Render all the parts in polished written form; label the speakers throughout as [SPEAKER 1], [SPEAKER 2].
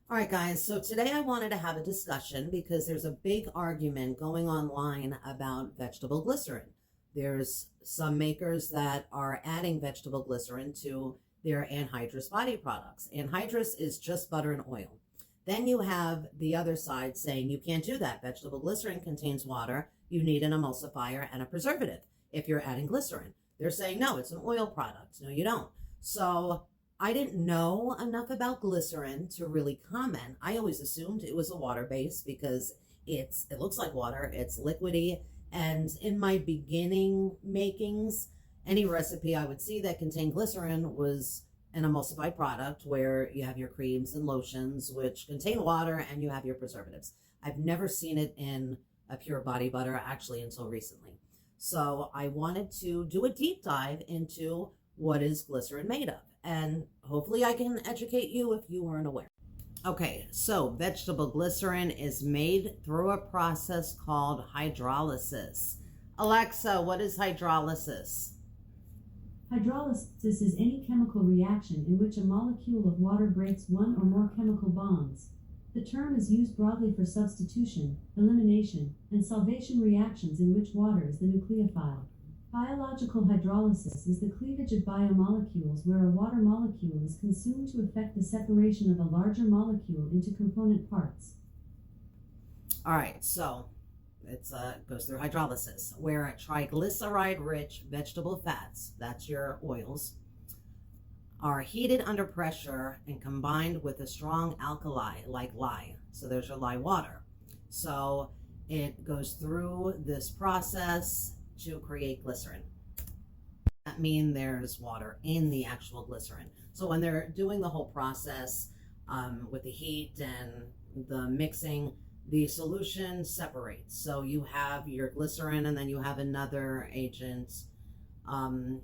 [SPEAKER 1] All right, guys. So today I wanted to have a discussion because there's a big argument going online about vegetable glycerin. There's some makers that are adding vegetable glycerin to their anhydrous body products. Anhydrous is just butter and oil. Then you have the other side saying you can't do that. Vegetable glycerin contains water. You need an emulsifier and a preservative if you're adding glycerin. They're saying, no, it's an oil product. No, you don't. So I didn't know enough about glycerin to really comment. I always assumed it was a water base because it looks like water, it's liquidy, and in my beginning makings, any recipe I would see that contained glycerin was an emulsified product where you have your creams and lotions which contain water and you have your preservatives. I've never seen it in a pure body butter actually until recently. So I wanted to do a deep dive into what is glycerin made of. And hopefully I can educate you if you weren't aware. Okay, so vegetable glycerin is made through a process called hydrolysis. Alexa, what is hydrolysis?
[SPEAKER 2] Hydrolysis is any chemical reaction in which a molecule of water breaks one or more chemical bonds. The term is used broadly for substitution, elimination, and solvation reactions in which water is the nucleophile. Biological hydrolysis is the cleavage of biomolecules where a water molecule is consumed to effect the separation of a larger molecule into component parts.
[SPEAKER 1] All right, so it goes through hydrolysis, where triglyceride-rich vegetable fats, that's your oils, are heated under pressure and combined with a strong alkali like lye. So there's your lye water. So it goes through this process to create glycerin. That means there's water in the actual glycerin. So when they're doing the whole process with the heat and the mixing, the solution separates. So you have your glycerin and then you have another agent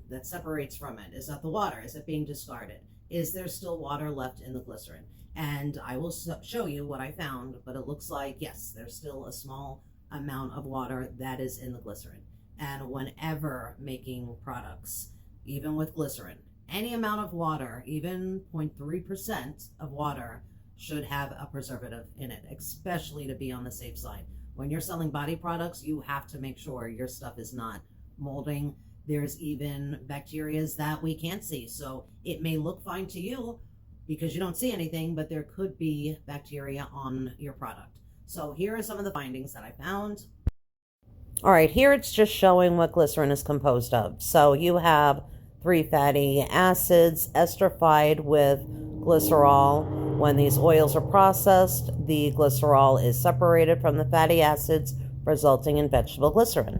[SPEAKER 1] that separates from it. Is that the water? Is it being discarded? Is there still water left in the glycerin? And I will show you what I found, but it looks like, yes, there's still a small amount of water that is in the glycerin. And whenever making products, even with glycerin, any amount of water, even 0.3% of water, should have a preservative in it, especially to be on the safe side. When you're selling body products, you have to make sure your stuff is not molding. There's even bacteria that we can't see. So it may look fine to you because you don't see anything, but there could be bacteria on your product. So here are some of the findings that I found. All right, here it's just showing what glycerin is composed of. So you have 3 fatty acids esterified with glycerol. When these oils are processed, the glycerol is separated from the fatty acids, resulting in vegetable glycerin.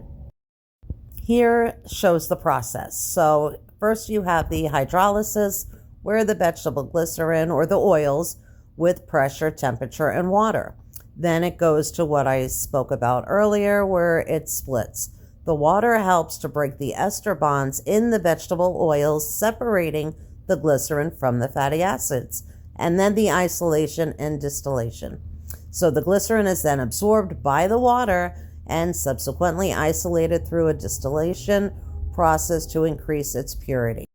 [SPEAKER 1] Here shows the process. So first you have the hydrolysis, where the vegetable glycerin or the oils with pressure, temperature, and water. Then it goes to what I spoke about earlier, where it splits. The water helps to break the ester bonds in the vegetable oils, separating the glycerin from the fatty acids, and then the isolation and distillation. So the glycerin is then absorbed by the water and subsequently isolated through a distillation process to increase its purity.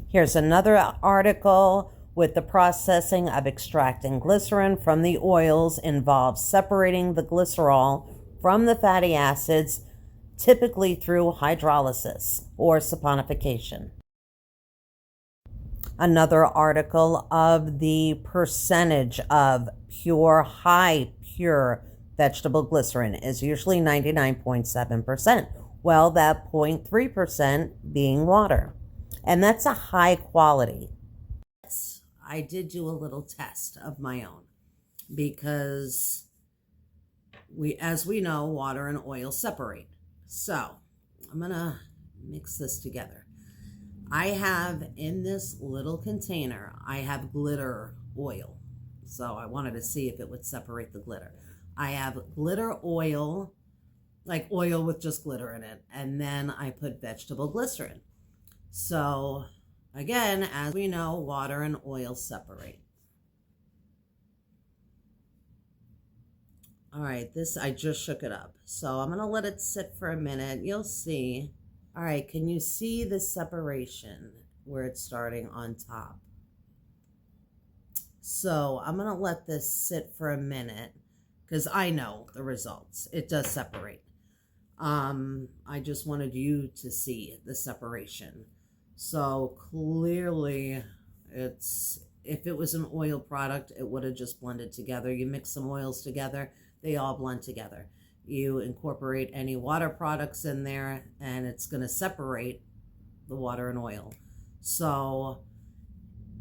[SPEAKER 1] Here's another article with the processing of extracting glycerin from the oils involves separating the glycerol from the fatty acids, typically through hydrolysis or saponification. Another article of the percentage of pure, high pure vegetable glycerin is usually 99.7%. Well, that 0.3% being water. And that's a high quality. I did do a little test of my own because as we know, water and oil separate. So I'm gonna mix this together. I have in this little container, I have glitter oil. So I wanted to see if it would separate the glitter. I have glitter oil, like oil with just glitter in it. And then I put vegetable glycerin. So again, as we know, water and oil separate. All right, this, I just shook it up. So I'm gonna let it sit for a minute. You'll see. All right, can you see the separation where it's starting on top? So I'm going to let this sit for a minute because I know the results. It does separate. I just wanted you to see the separation. So clearly if it was an oil product, it would have just blended together. You mix some oils together, they all blend together. You incorporate any water products in there and it's going to separate the water and oil. So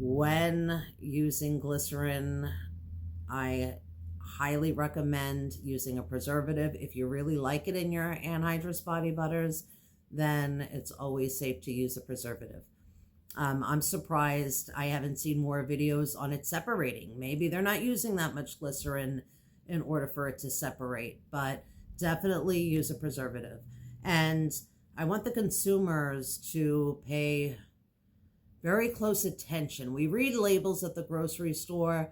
[SPEAKER 1] when using glycerin, I highly recommend using a preservative. If you really like it in your anhydrous body butters, then it's always safe to use a preservative. I'm surprised I haven't seen more videos on it separating. Maybe they're not using that much glycerin in order for it to separate, but definitely use a preservative. And I want the consumers to pay very close attention. We read labels at the grocery store,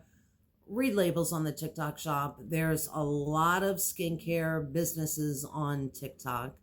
[SPEAKER 1] read labels on the TikTok shop. There's a lot of skincare businesses on TikTok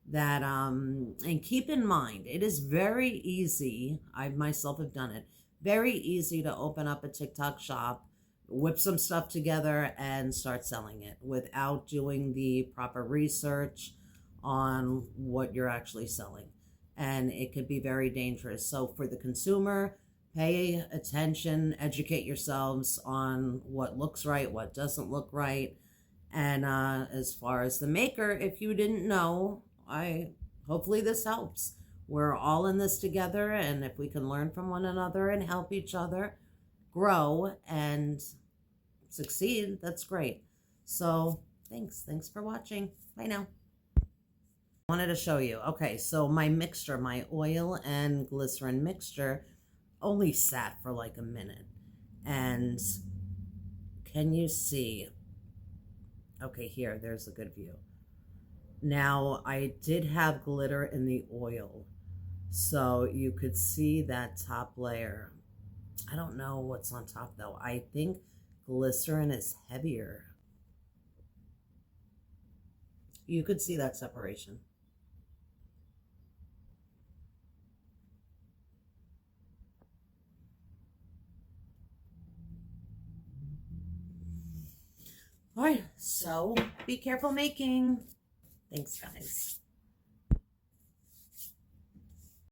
[SPEAKER 1] that and keep in mind, it is very easy, I myself have done it, very easy to open up a TikTok shop, whip some stuff together and start selling it without doing the proper research on what you're actually selling. And it could be very dangerous. So for the consumer, pay attention, educate yourselves on what looks right, what doesn't look right. And as far as the maker, if you didn't know, hopefully this helps. We're all in this together, and if we can learn from one another and help each other grow and succeed, that's great. So thanks for watching. Bye now. Wanted to show you. Okay, so my mixture, my oil and glycerin mixture, only sat for like a minute. And can you see? Okay, here, there's a good view. Now, I did have glitter in the oil, so you could see that top layer. I don't know what's on top, though. I think glycerin is heavier. You could see that separation. All right, so be careful making. Thanks, guys.